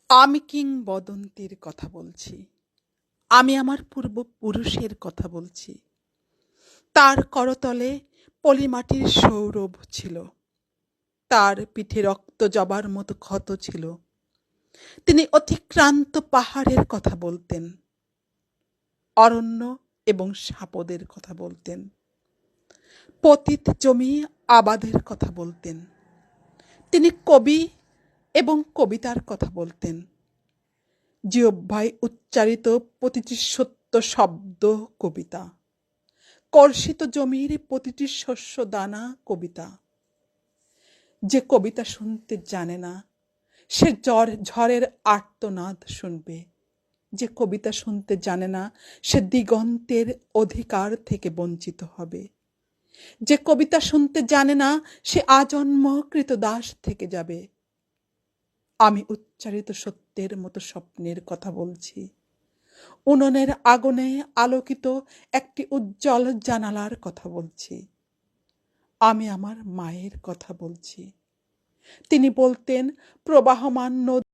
আমি কিংবদন্তির কথা বলছি। আমি আমার পূর্বপুরুষের কথা বলছি। তার করতলে পলিমাটির সৌরভ ছিল। তার পিঠে রক্ত জবার মতো ক্ষত ছিল। তিনি অতিক্রান্ত পাহাড়ের কথা বলতেন, অরণ্য এবং সাপদের কথা বলতেন, পতিত জমি আবাদের কথা বলতেন। তিনি কবি এবং কবিতার কথা বলতেন। জিহ্বায় উচ্চারিত প্রতিটি সত্য শব্দ কবিতা, কর্ষিত জমির প্রতিটি শস্য দানা কবিতা। যে কবিতা শুনতে জানে না, সে ঝড়ের আর্তনাদ শুনবে। যে কবিতা শুনতে জানে না, সে দিগন্তের অধিকার থেকে বঞ্চিত হবে। যে কবিতা শুনতে জানে না, সে আজন্ম কৃতদাস থেকে যাবে। আমি উচ্চারিত সত্যের মতো স্বপ্নের কথা বলছি। উনুনের আগুনে আলোকিত একটি উজ্জ্বল জানালার কথা বলছি। আমি আমার মায়ের কথা বলছি। তিনি বলতেন, প্রবাহমান নদী